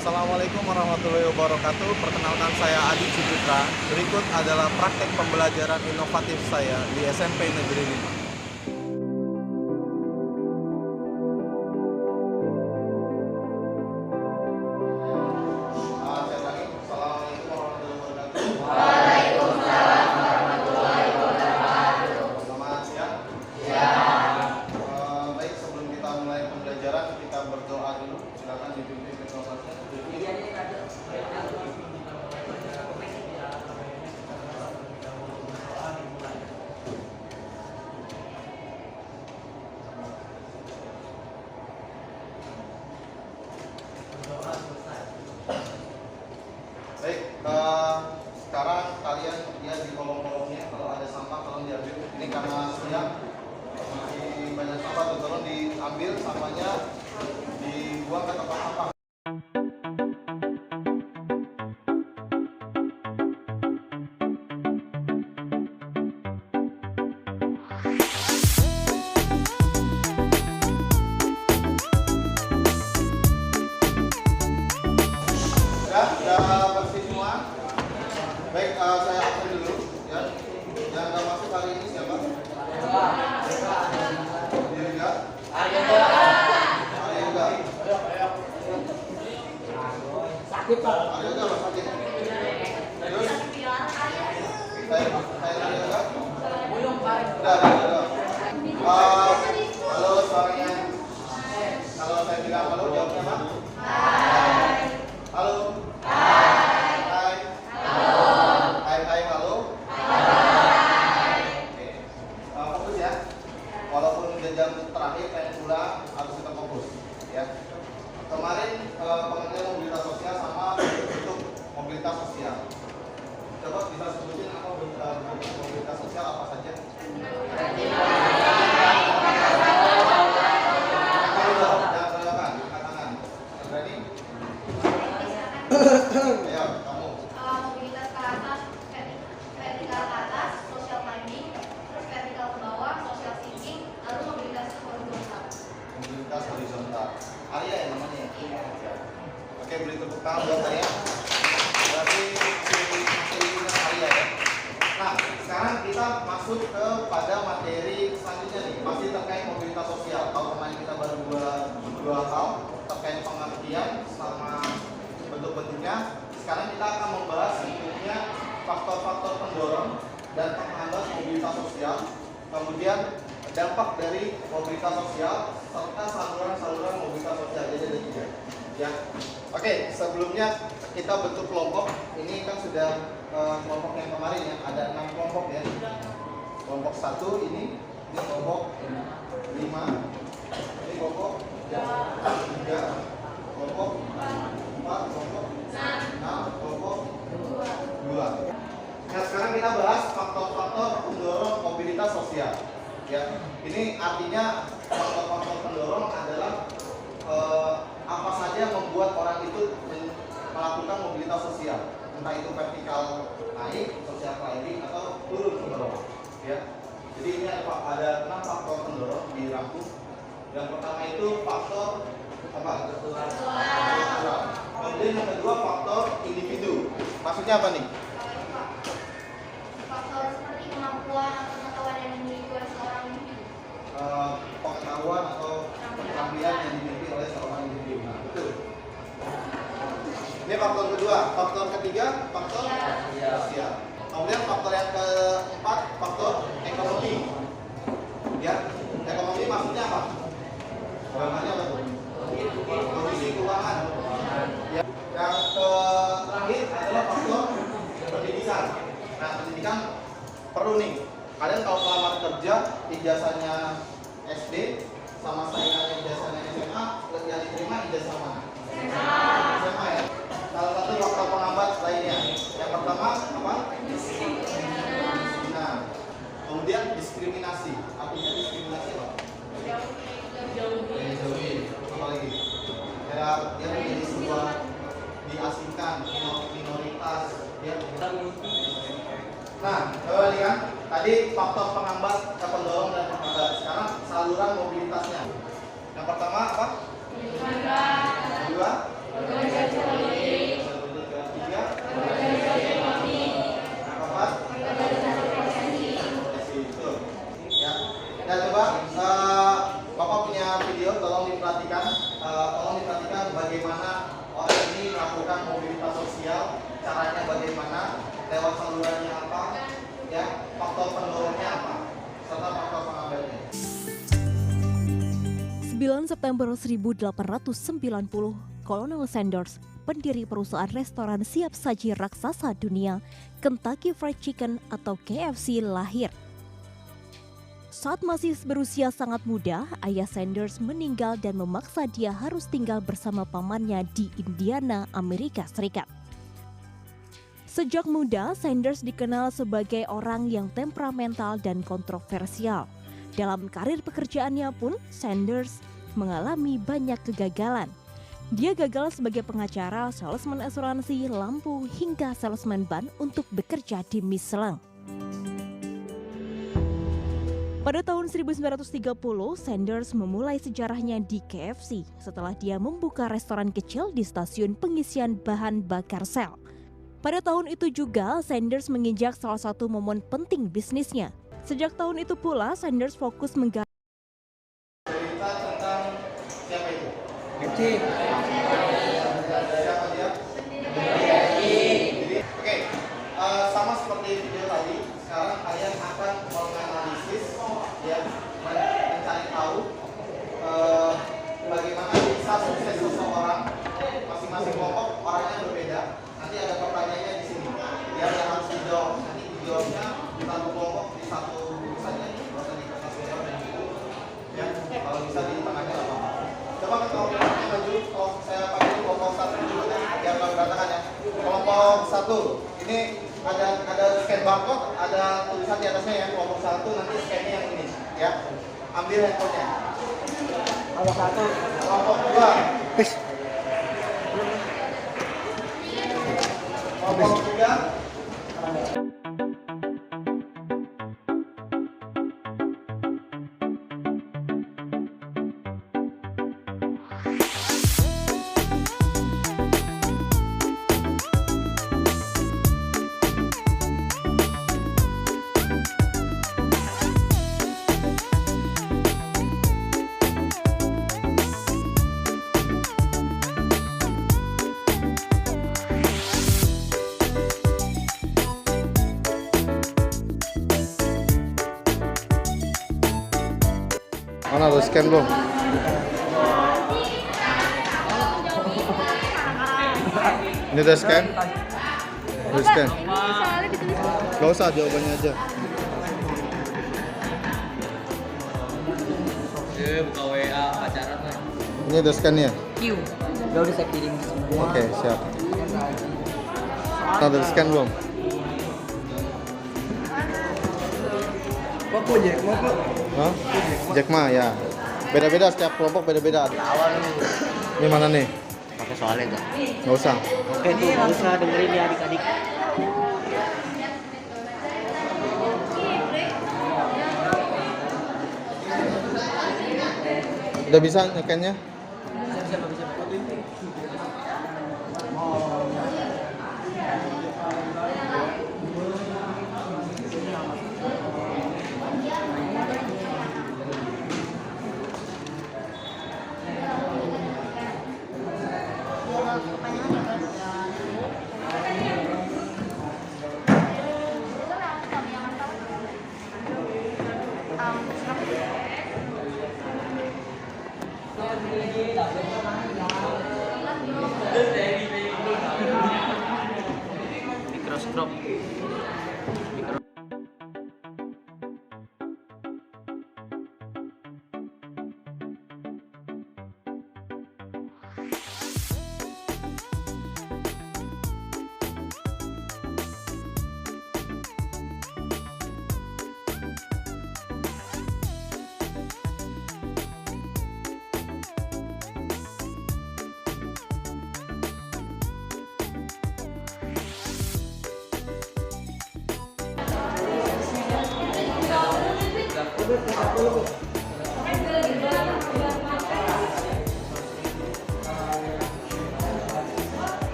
Assalamualaikum warahmatullahi wabarakatuh. Perkenalkan saya Adi Ciputra. Berikut adalah praktek pembelajaran inovatif saya di SMP Negeri 5. Selamat siang. Baik, sebelum kita mulai pembelajaran, kita berdoa dulu. Silakan dipimpin ketua. Baik, sekarang kalian lihat di kolom-kolomnya, kalau ada sampah tolong diambil. Ini karena siang masih banyak sampah, tolong diambil sampahnya, dibuang ke tempat sampah. Sudah bersih semua? Baik, saya absen dulu ya. Yang nggak masuk hari ini siapa? Dirga? Aryoga. Sakit Pak. Aryoga apa sakit? Terus? Saya Aryoga? Udah. Halo suaranya. Kalau saya bilang halo, jawabnya apa? Halo. Hai. Halo. Oke. Fokus ya. Walaupun udah jam terakhir pengen pulang, harus kita fokus ya. Kemarin pengertian mobilitas sosial sama bentuk mobilitas sosial. Coba bisa sebutin apa bentuk mobilitas sosial apa saja? Ayo, kamu. Mobilitas ke atas, vertikal ke atas, social climbing, terus vertikal ke bawah, social sinking, lalu mobilitas horizontal. Mobilitas horizontal. Arya ya namanya. Oke, beri tepuk tangan buat Arya. Berarti ini Arya ya. Nah, sekarang kita masuk pada materi selanjutnya nih, masih terkait mobilitas sosial. Kalau kemarin kita baru dua hal terkait pengertian sama bentuk-bentuknya. Sekarang kita akan membahas berikutnya faktor-faktor pendorong dan penghambat mobilitas sosial, kemudian dampak dari mobilitas sosial serta saluran-saluran mobilitas sosial. Jadi ada tiga. Ya. Oke, sebelumnya kita bentuk kelompok. Ini kan sudah kelompok yang kemarin ya, ada 6 kelompok ya. Kelompok 1 ini kelompok 5, ini kelompok 3, kelompok 4, kelompok 6, kelompok 2. Nah, sekarang kita bahas faktor-faktor pendorong mobilitas sosial. Ya, ini artinya faktor-faktor pendorong adalah apa saja yang membuat orang itu melakukan mobilitas sosial, entah itu vertikal naik, social climbing atau turun ke bawah. Ya, jadi ini ada 6 faktor pendorong dirangkum. Yang pertama itu faktor apa? Struktural. Kemudian yang kedua faktor individu. Maksudnya apa nih? Faktor seperti kemampuan atau pengetahuan yang dimiliki oleh seorang individu. Pengetahuan atau keterampilan yang dimiliki oleh seorang individu. Nah, betul. Ini faktor kedua. Faktor ketiga, faktor sosial. Kemudian faktor yang keempat, faktor ekonomi. Ya, ekonomi maksudnya apa? Bahannya apa tuh? Kondisi keuangan. Ya. Yang terakhir adalah faktor pendidikan. Nah, pendidikan perlu nih. Kalian kalau melamar kerja, ijazahnya SD sama saingannya ijazahnya SMA, yang diterima ijazah mana? SMA ya. Salah satu faktor penghambat lainnya. Yang pertama apa? Nah, kemudian diskriminasi. Artinya diskriminasi apa? Dijauhi. Apa lagi? Kayak dia menjadi sebuah diasingkan, minoritas. Ya. Nah, coba lihat tadi faktor penghambat, pendorong dan penghambat. Sekarang saluran mobilitasnya. Yang pertama apa? Kedua? September 1890, Kolonel Sanders, pendiri perusahaan restoran siap saji raksasa dunia, Kentucky Fried Chicken atau KFC lahir. Saat masih berusia sangat muda, ayah Sanders meninggal dan memaksa dia harus tinggal bersama pamannya di Indiana, Amerika Serikat. Sejak muda, Sanders dikenal sebagai orang yang temperamental dan kontroversial. Dalam karir pekerjaannya pun, Sanders mengalami banyak kegagalan. Dia gagal sebagai pengacara, salesman asuransi, lampu, hingga salesman ban untuk bekerja di Michelin. Pada tahun 1930, Sanders memulai sejarahnya di KFC setelah dia membuka restoran kecil di stasiun pengisian bahan bakar Shell. Pada tahun itu juga, Sanders menginjak salah satu momen penting bisnisnya. Sejak tahun itu pula, Sanders fokus menggali Cerita tentang siapa itu? Kecil. Siapa dia? Oke, sama seperti video tadi, sekarang kalian akan menganalisis, ya, mencari tahu bagaimana bisa sukses seseorang. Masing-masing kelompok orangnya berbeda. Nanti ada pertanyaannya di sini. Dia yang harus dijawab. Nanti dijawabnya di satu kelompok di satu buku saja. Nggak usah di kertas jawab dan buku. Ya, kalau bisa di tangannya apa? Coba ke kelompoknya maju. Kalau saya pakai kelompok satu dulu deh, biar nggak berantakan ya. Kelompok satu. Ini ada scan barcode, ada tulisan di atasnya ya. Kelompok satu nanti scan-nya yang ini. Ya, ambil handphonenya. Kelompok satu. Kelompok dua. Kelompok tiga. Mana udah scan belum? Ini udah scan? Udah scan? Gak usah, jawabannya aja. Buka WA pacaran lah. Ini udah scan ya? Q. Udah saya kirim semua. Oke, siap. Nah, udah scan belum? Mau Jack, mau kok. Hah? Jack Ma ya. Beda-beda, setiap kelompok beda-beda. Ini mana nih? Pakai soalnya enggak? Nggak usah. Oke tuh, nggak usah dengerin ya adik-adik. Udah bisa nyekennya? Microscope.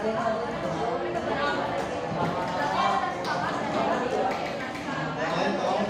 Yang lain tolong.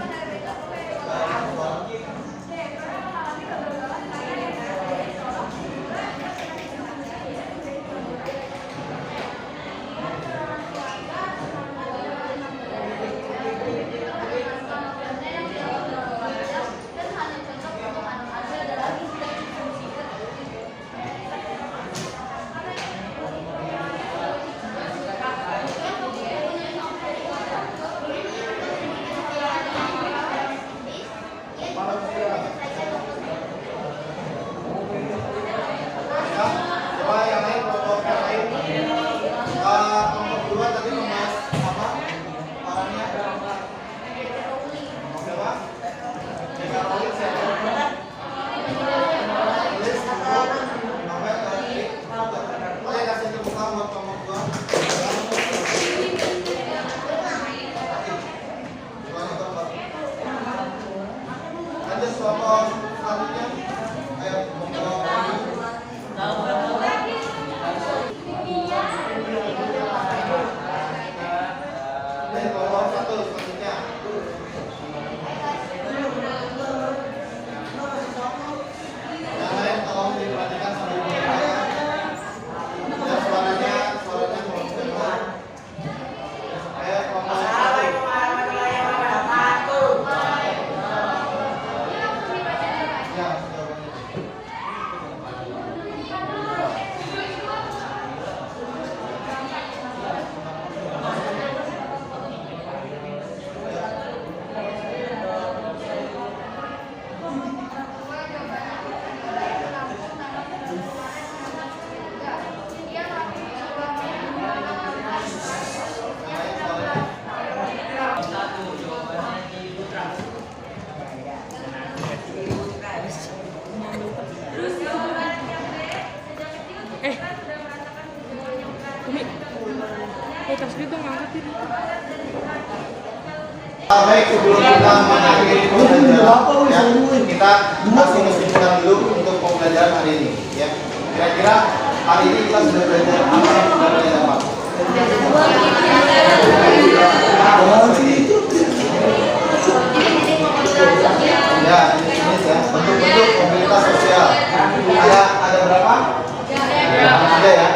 Coba yang lain, kelompok yang lain. Kelompok dua tadi membahas apa? Orangnya oke Pak? Mekarolit siapa? Tulis dulu. Sampai tadi. Oke, kasih tepuk tangan buat kelompok dua. Gimana tuh Pak? Lanjut kelompok selanjutnya. Ayo kelompok kelompok satu selanjutnya. Yang lain tolong diperhatikan sambil berbicara. Dan suaranya mohon dengar. Ayo kelompok satu. Ya, baik, sebelum kita mengakhiri pembelajaran, ya, kita kasih kesimpulan dulu untuk pembelajaran hari ini. Ya, kira-kira hari ini kita sudah belajar apa yang sudah kita dapat? Ya, ini ya, bentuk-bentuk mobilitas sosial. Ada berapa? Ada ya.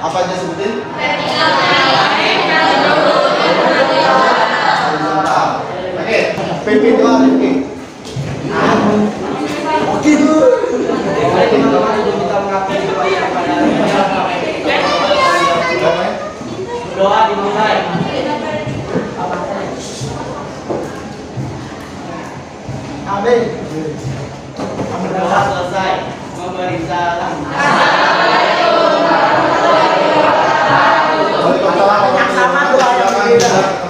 Apa aja sebutin? Oke, PP2 Rifki. Doa dimulai. Amin. Doa selesai. Memberi salam. Waalaikumsalam warahmatullahi wabarakatuh.